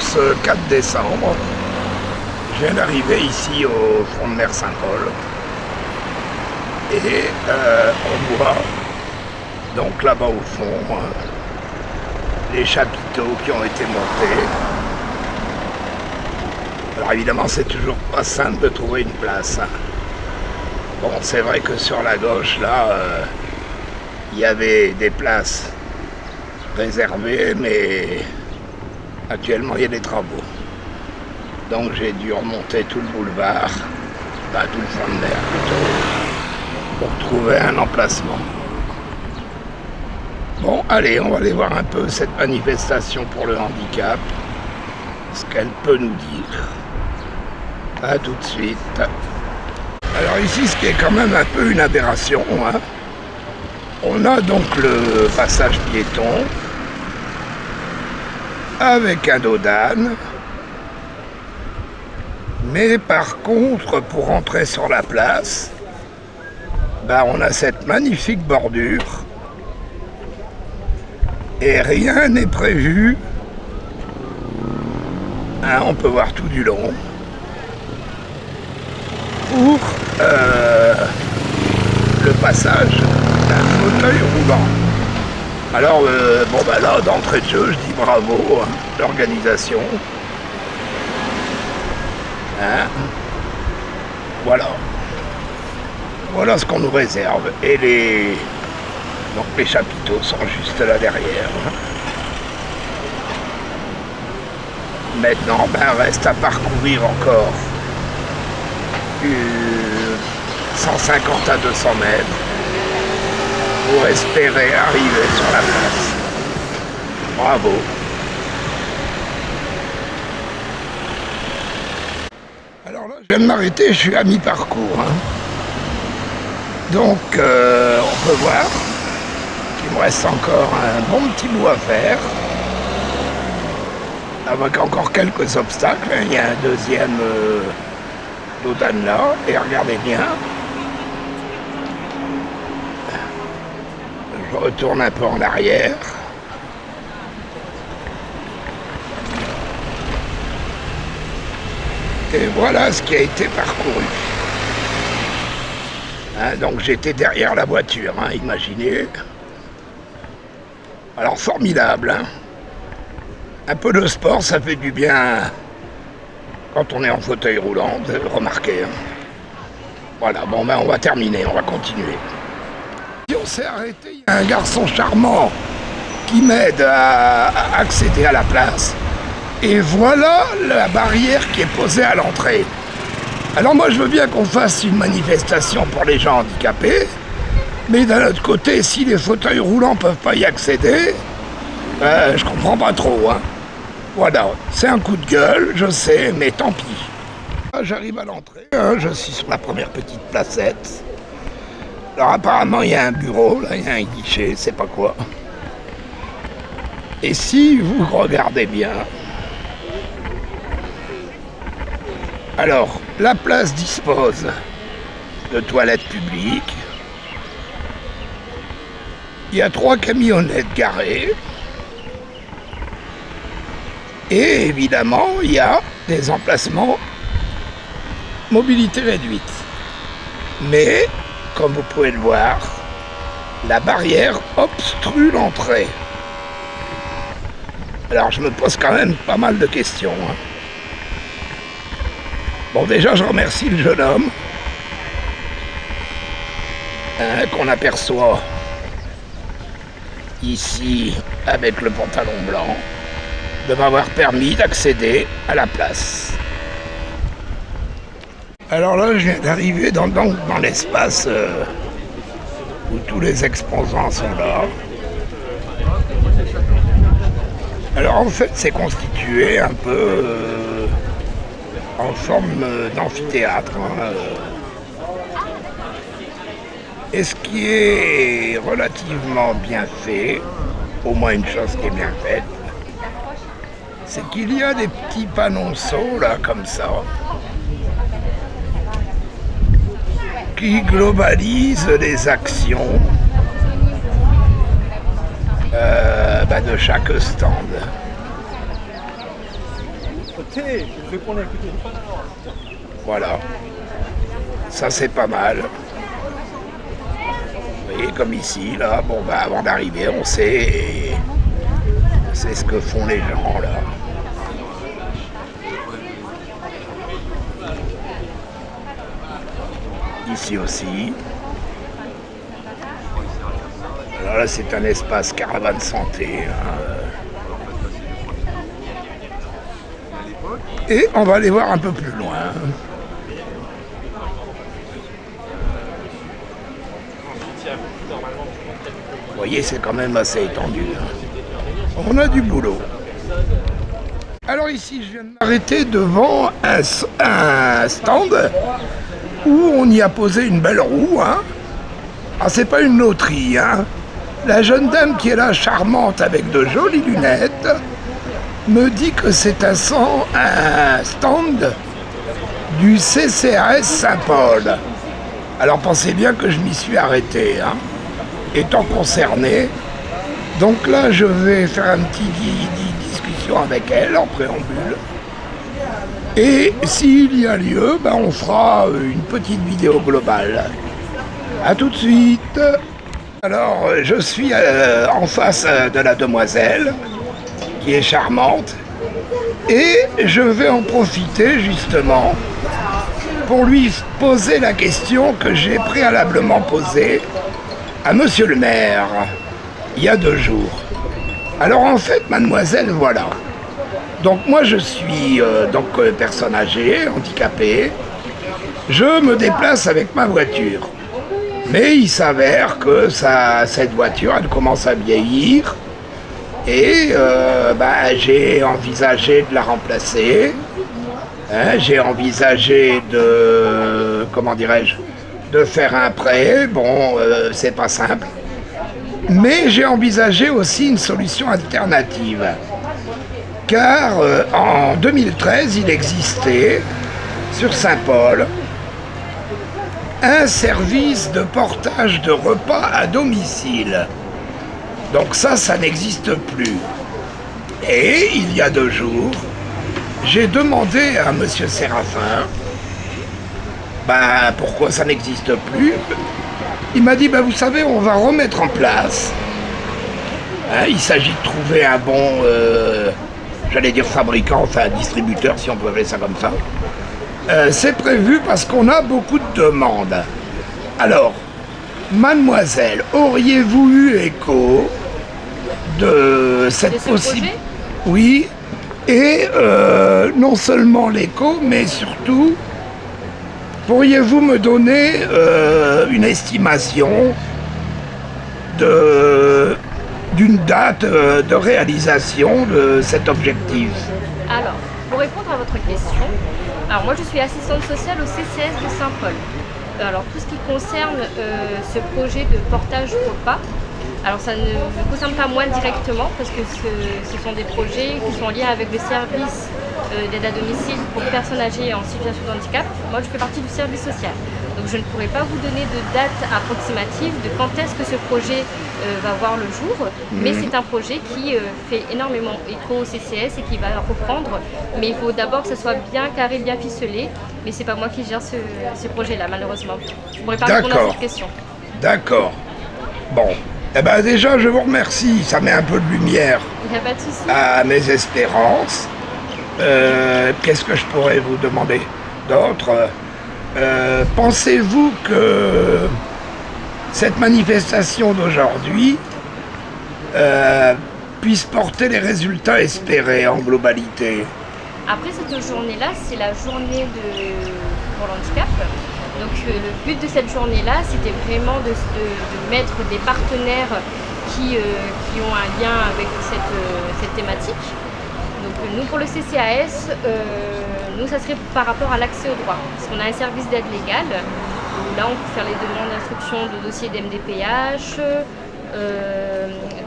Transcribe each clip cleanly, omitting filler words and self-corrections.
ce 4 décembre. Je viens d'arriver ici au front de mer Saint-Paul. Et on voit donc là-bas au fond les chapiteaux qui ont été montés. Alors évidemment c'est toujours pas simple de trouver une place. Bon, c'est vrai que sur la gauche là, il y avait des places réservées, mais actuellement il y a des travaux. Donc j'ai dû remonter tout le boulevard, tout le front de mer plutôt, pour trouver un emplacement. Bon, allez, on va aller voir un peu cette manifestation pour le handicap, ce qu'elle peut nous dire. A tout de suite. Alors ici, ce qui est quand même un peu une aberration, on a donc le passage piéton avec un dos d'âne, mais par contre, pour entrer sur la place, on a cette magnifique bordure et rien n'est prévu. On peut voir tout du long pour le passage d'un fauteuil roulant. Alors là, d'entrée de jeu, je dis bravo l'organisation. Voilà ce qu'on nous réserve. Et les chapiteaux sont juste là derrière. Maintenant, reste à parcourir encore 150 à 200 mètres pour espérer arriver sur la place. Bravo. Alors là, je viens de m'arrêter, je suis à mi-parcours. Donc, on peut voir qu'il me reste encore un bon petit bout à faire. Avec encore quelques obstacles. Il y a un deuxième dos d'âne là, et regardez bien. Je retourne un peu en arrière. Et voilà ce qui a été parcouru. Donc j'étais derrière la voiture, imaginez. Alors formidable. Un peu de sport, ça fait du bien quand on est en fauteuil roulant, vous avez remarqué. Voilà, on va terminer, on va continuer. Si on s'est arrêté, il y a un garçon charmant qui m'aide à accéder à la place. Et voilà la barrière qui est posée à l'entrée. Alors moi je veux bien qu'on fasse une manifestation pour les gens handicapés, mais d'un autre côté, si les fauteuils roulants ne peuvent pas y accéder, je comprends pas trop. Voilà, c'est un coup de gueule, je sais, mais tant pis. J'arrive à l'entrée, je suis sur la première petite placette. Alors apparemment il y a un bureau, là il y a un guichet, c'est pas quoi. Et si vous regardez bien, alors la place dispose de toilettes publiques. Il y a 3 camionnettes garées. Et évidemment, il y a des emplacements mobilité réduite. Mais, comme vous pouvez le voir, la barrière obstrue l'entrée. Alors je me pose quand même pas mal de questions. Bon, déjà je remercie le jeune homme qu'on aperçoit ici avec le pantalon blanc, de m'avoir permis d'accéder à la place. Alors là, je viens d'arriver dans l'espace où tous les exposants sont là. Alors en fait, c'est constitué un peu en forme d'amphithéâtre. Et ce qui est relativement bien fait, au moins une chose qui est bien faite, c'est qu'il y a des petits panonceaux là comme ça qui globalisent les actions de chaque stand. écouter. Je vais prendre à écouter. Voilà. Ça, c'est pas mal. Vous voyez, comme ici, là, bon, bah, avant d'arriver, on sait ce que font les gens, là. Ici aussi. Alors là, c'est un espace caravane santé. Hein. Et on va aller voir un peu plus loin. Vous voyez, c'est quand même assez étendu. Hein. On a du boulot. Alors ici, je viens de m'arrêter devant un stand où on y a posé une belle roue. Hein. Ah, c'est pas une loterie. Hein. La jeune dame qui est là, charmante, avec de jolies lunettes, me dit que c'est un stand du CCAS Saint-Paul. Alors pensez bien que je m'y suis arrêté, hein, étant concerné. Donc là, je vais faire une petite discussion avec elle en préambule. Et s'il y a lieu, ben, on fera une petite vidéo globale. A tout de suite. Alors, je suis en face de la demoiselle, qui est charmante, et je vais en profiter justement pour lui poser la question que j'ai préalablement posée à monsieur le maire il y a 2 jours. Alors en fait, mademoiselle, voilà. Donc moi je suis personne âgée, handicapée. Je me déplace avec ma voiture. Mais il s'avère que cette voiture, elle commence à vieillir. Et j'ai envisagé de la remplacer. Hein, j'ai envisagé de, comment dirais-je, de faire un prêt. Bon, c'est pas simple. Mais j'ai envisagé aussi une solution alternative. Car en 2013, il existait sur Saint-Paul un service de portage de repas à domicile. Donc ça n'existe plus. Et il y a 2 jours, j'ai demandé à monsieur Séraphin pourquoi ça n'existe plus. Il m'a dit, vous savez, on va remettre en place. Hein, il s'agit de trouver un bon, j'allais dire fabricant, enfin distributeur, si on peut appeler ça comme ça. C'est prévu parce qu'on a beaucoup de demandes. Alors, mademoiselle, auriez-vous eu écho de cette possibilité? Oui, et non seulement l'écho, mais surtout, pourriez-vous me donner une estimation d'une date de réalisation de cet objectif? Alors, pour répondre à votre question, alors moi je suis assistante sociale au CCS de Saint-Paul. Alors tout ce qui concerne ce projet de portage repas, alors ça ne me concerne pas moi directement parce que ce sont des projets qui sont liés avec le service d'aide à domicile pour personnes âgées en situation de handicap. Moi je fais partie du service social. Donc je ne pourrais pas vous donner de date approximative de quand est-ce que ce projet va voir le jour, mais c'est un projet qui fait énormément écho au CCS et qui va reprendre. Mais il faut d'abord que ce soit bien carré, bien ficelé, mais c'est pas moi qui gère ce projet-là malheureusement. Je ne pourrais pas répondre à cette question. D'accord. Bon. Eh bien déjà, je vous remercie, ça met un peu de lumière à mes espérances. Qu'est-ce que je pourrais vous demander d'autre? Pensez-vous que cette manifestation d'aujourd'hui puisse porter les résultats espérés en globalité? Après cette journée-là, c'est la journée pour l'handicap. Donc le but de cette journée-là, c'était vraiment de mettre des partenaires qui ont un lien avec cette thématique. Donc nous, pour le CCAS, nous, ça serait par rapport à l'accès au droit. Parce qu'on a un service d'aide légale, où là, on peut faire les demandes d'instruction de dossiers d'MDPH,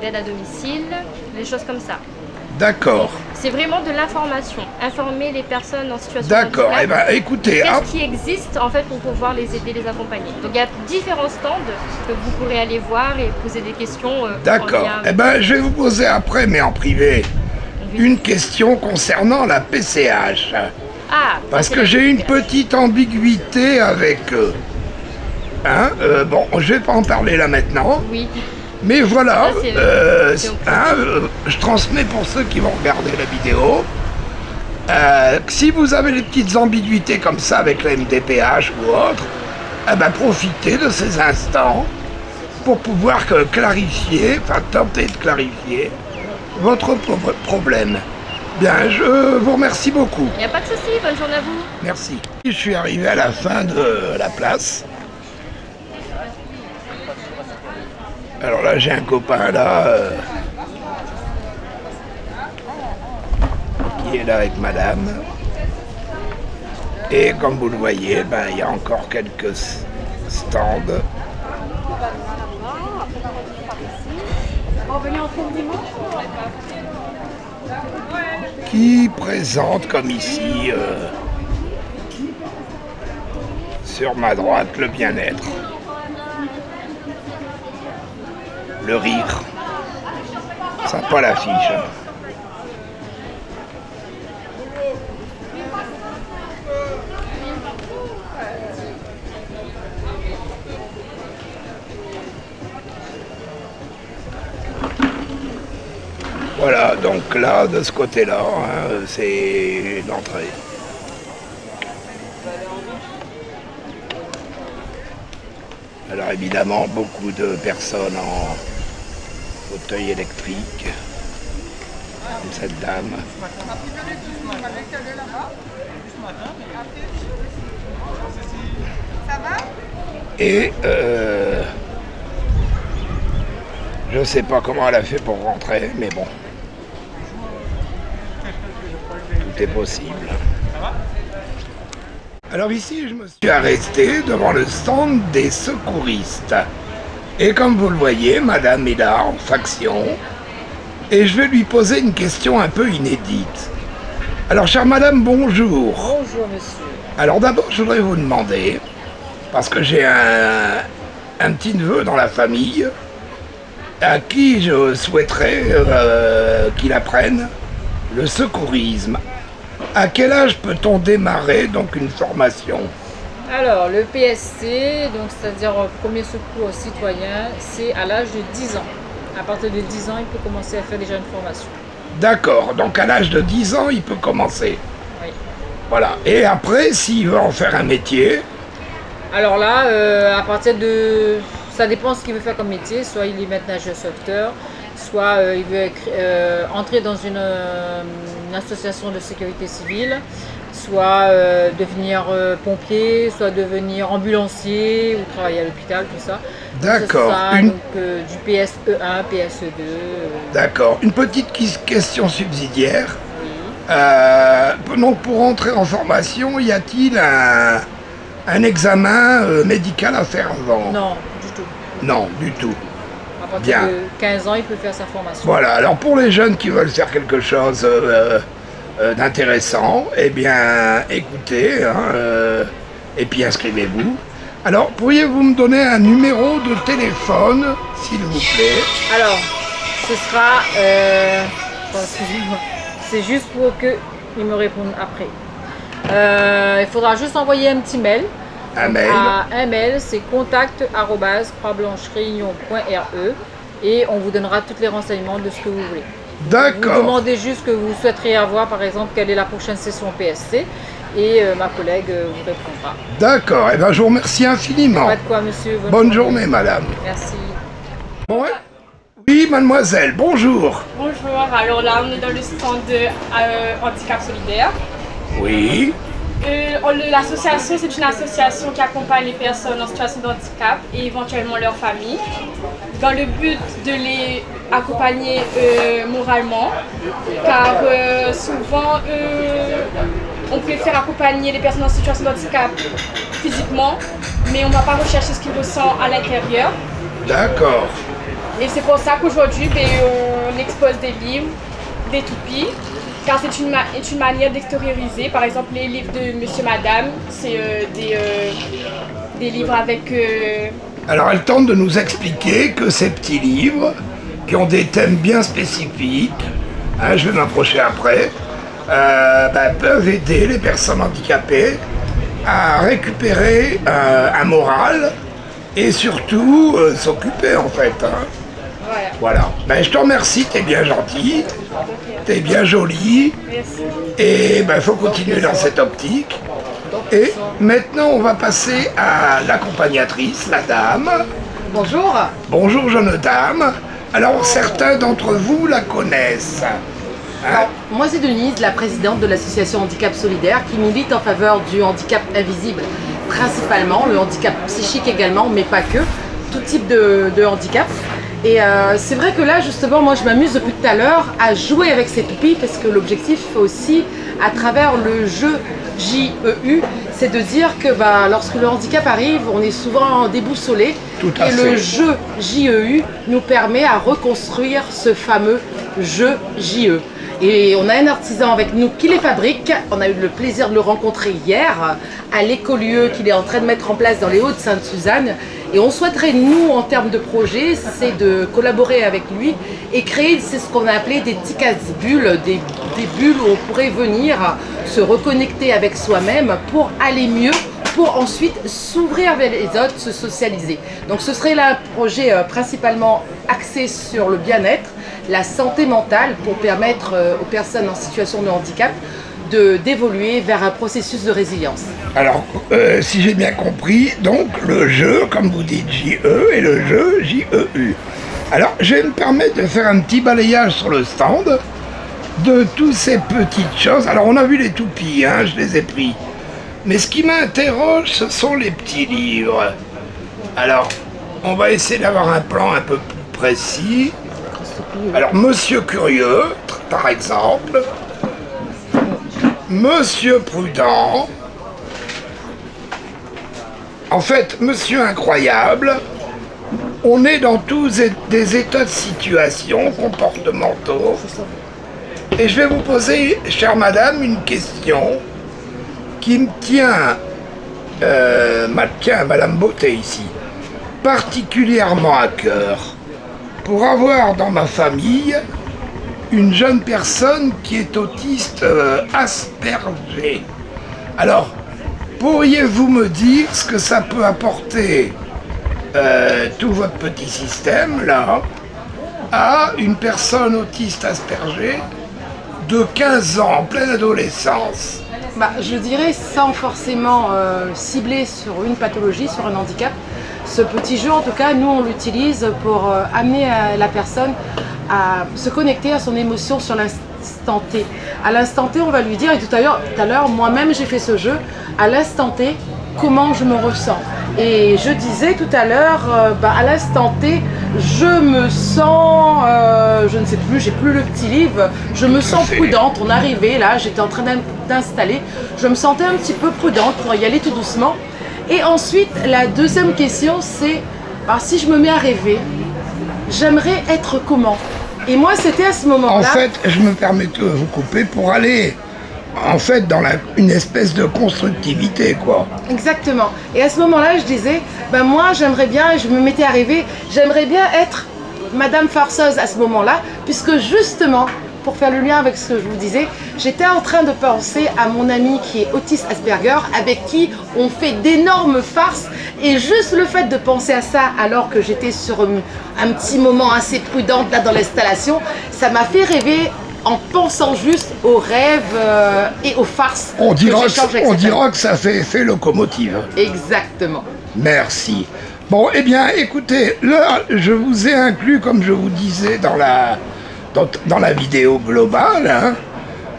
d'aide à domicile, des choses comme ça. D'accord. C'est vraiment de l'information, informer les personnes en situation de handicap. D'accord, eh ben, écoutez... Qu'est-ce qui existe en fait pour pouvoir les aider, les accompagner. Donc il y a différents stands que vous pourrez aller voir et poser des questions. D'accord, eh ben, je vais vous poser après, mais en privé. une question concernant la PCH. Ah, Parce que j'ai une petite ambiguïté avec eux. Hein, bon, je vais pas en parler là maintenant. Oui. Mais voilà, Ça, je transmets pour ceux qui vont regarder la vidéo. Si vous avez des petites ambiguïtés comme ça avec la MDPH ou autre, eh ben, profitez de ces instants pour pouvoir clarifier, enfin tenter de clarifier votre problème. Bien, je vous remercie beaucoup. Il n'y a pas de souci, bonne journée à vous. Merci. Je suis arrivé à la fin de la place. Alors là, j'ai un copain là qui est là avec madame. Et comme vous le voyez, ben, il y a encore quelques stands. Qui présentent comme ici, sur ma droite, le bien-être. Le rire. Ça n'a pas l'affiche. Voilà, donc là, de ce côté-là, hein, c'est l'entrée. Alors évidemment, beaucoup de personnes en fauteuil électrique, comme cette dame. Et je ne sais pas comment elle a fait pour rentrer, mais bon. Tout est possible. Alors ici, je me suis arrêté devant le stand des secouristes. Et comme vous le voyez, madame est là, en faction. Et je vais lui poser une question un peu inédite. Alors, chère madame, bonjour. Bonjour, monsieur. Alors d'abord, je voudrais vous demander, parce que j'ai un petit-neveu dans la famille, à qui je souhaiterais qu'il apprenne le secourisme. À quel âge peut-on démarrer donc une formation? Alors, le PSC, donc c'est-à-dire premier secours citoyen, c'est à l'âge de 10 ans. À partir de 10 ans, il peut commencer à faire déjà une formation. D'accord, donc à l'âge de 10 ans, il peut commencer. Oui. Voilà, et après, s'il veut en faire un métier? Alors là, à partir de... Ça dépend ce qu'il veut faire comme métier. Soit il est maître nageur sauveteur, soit il veut entrer dans une association de sécurité civile, soit devenir pompier, soit devenir ambulancier ou travailler à l'hôpital, tout ça. D'accord. Donc du PSE1, PSE2. D'accord. Une petite question subsidiaire. Oui. Donc pour entrer en formation, y a-t-il un examen médical à faire avant? Non, du tout. Non, du tout. À partir de 15 ans, il peut faire sa formation. Voilà, alors pour les jeunes qui veulent faire quelque chose d'intéressant, eh bien écoutez, hein, et puis inscrivez-vous. Alors, pourriez-vous me donner un numéro de téléphone, s'il vous plaît? Alors, ce sera... excusez-moi. C'est juste pour qu'ils me répondent après. Il faudra juste envoyer un petit mail. Un mail. Un mail, c'est contact@croixblancheréunion.re et on vous donnera tous les renseignements de ce que vous voulez. D'accord. Vous demandez juste ce que vous souhaiteriez avoir, par exemple, quelle est la prochaine session PSC et ma collègue vous répondra. D'accord, et bien je vous remercie infiniment. Pas de quoi, monsieur. Bonne journée, madame. Merci. Ouais. Oui, mademoiselle, bonjour. Bonjour, alors là on est dans le stand de Handicap Solidaire. Oui. L'association, c'est une association qui accompagne les personnes en situation de handicap et éventuellement leurs familles dans le but de les accompagner moralement, car souvent on préfère accompagner les personnes en situation de handicap physiquement, mais on ne va pas rechercher ce qu'ils ressentent à l'intérieur. D'accord. Et c'est pour ça qu'aujourd'hui on expose des livres, des toupies, car c'est une manière d'extérioriser. Par exemple, les livres de Monsieur Madame, c'est des livres avec... Alors elle tente de nous expliquer que ces petits livres, qui ont des thèmes bien spécifiques, hein, je vais m'approcher après, peuvent aider les personnes handicapées à récupérer un moral et surtout s'occuper en fait. Hein. Voilà. Ben, je te remercie, t'es bien gentil, t'es bien jolie. Et il faut continuer dans cette optique. Et maintenant, on va passer à l'accompagnatrice, la dame. Bonjour. Bonjour, jeune dame. Alors, certains d'entre vous la connaissent. Alors, moi, c'est Denise, la présidente de l'association Handicap Solidaire, qui milite en faveur du handicap invisible, principalement, le handicap psychique également, mais pas que, tout type de handicap. Et c'est vrai que là, justement, moi, je m'amuse depuis tout à l'heure à jouer avec ces pupilles, parce que l'objectif aussi, à travers le jeu JEU, c'est de dire que lorsque le handicap arrive, on est souvent déboussolé. Et le jeu JEU nous permet à reconstruire ce fameux jeu JE. Et on a un artisan avec nous qui les fabrique. On a eu le plaisir de le rencontrer hier à l'écolieu qu'il est en train de mettre en place dans les Hauts-de-Sainte-Suzanne. Et on souhaiterait, nous, en termes de projet, c'est de collaborer avec lui et créer, c'est ce qu'on a appelé des tickets-bulles, des bulles où on pourrait venir se reconnecter avec soi-même pour aller mieux, pour ensuite s'ouvrir vers les autres, se socialiser. Donc ce serait là un projet principalement axé sur le bien-être, la santé mentale, pour permettre aux personnes en situation de handicap d'évoluer vers un processus de résilience. Alors, si j'ai bien compris, donc le jeu, comme vous dites, JE et le jeu JEU. Alors, je vais me permettre de faire un petit balayage sur le stand de toutes ces petites choses. Alors, on a vu les toupies, hein, je les ai pris. Mais ce qui m'interroge, ce sont les petits livres. Alors, on va essayer d'avoir un plan un peu plus précis. Alors, Monsieur Curieux, par exemple. Monsieur Prudent. En fait, Monsieur Incroyable. On est dans tous des états de situation comportementaux. Et je vais vous poser, chère madame, une question qui me tient, Madame Beauté ici, particulièrement à cœur. Pour avoir dans ma famille une jeune personne qui est autiste Asperger. Alors, pourriez-vous me dire ce que ça peut apporter tout votre petit système là à une personne autiste Asperger de 15 ans, en pleine adolescence? Je dirais sans forcément cibler sur une pathologie, sur un handicap. Ce petit jeu, en tout cas, nous on l'utilise pour amener la personne à se connecter à son émotion sur l'instant T. À l'instant T, on va lui dire, et tout à l'heure, moi-même j'ai fait ce jeu, à l'instant T, comment je me ressens. Et je disais tout à l'heure, à l'instant T, je me sens, je ne sais plus, j'ai plus le petit livre, je me sens prudente. On arrivait là, j'étais en train d'installer, je me sentais un petit peu prudente pour y aller tout doucement. Et ensuite, la deuxième question, c'est si je me mets à rêver, j'aimerais être comment? Et moi, c'était à ce moment-là... En fait, je me permets de vous couper pour aller, en fait, dans une espèce de constructivité, quoi. Exactement. Et à ce moment-là, je disais, moi, j'aimerais bien, et je me mettais à rêver, j'aimerais bien être Madame Farceuse à ce moment-là, puisque justement, pour faire le lien avec ce que je vous disais, j'étais en train de penser à mon ami qui est autiste Asperger, avec qui on fait d'énormes farces. Et juste le fait de penser à ça, alors que j'étais sur un petit moment assez prudente là dans l'installation, ça m'a fait rêver en pensant juste aux rêves et aux farces. On dira que ça fait effet locomotive. Exactement. Merci. Bon, eh bien, écoutez, là, je vous ai inclus, comme je vous disais, dans la vidéo globale, hein,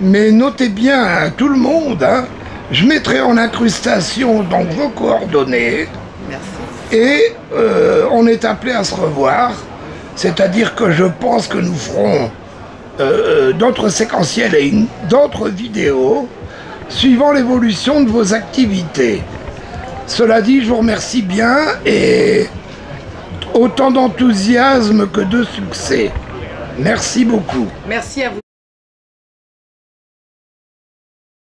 mais notez bien, hein, tout le monde, hein, je mettrai en incrustation donc vos coordonnées. Merci. Et on est appelé à se revoir, c'est-à-dire que je pense que nous ferons d'autres séquentiels et d'autres vidéos suivant l'évolution de vos activités. Cela dit, je vous remercie bien et autant d'enthousiasme que de succès. Merci beaucoup. Merci à vous.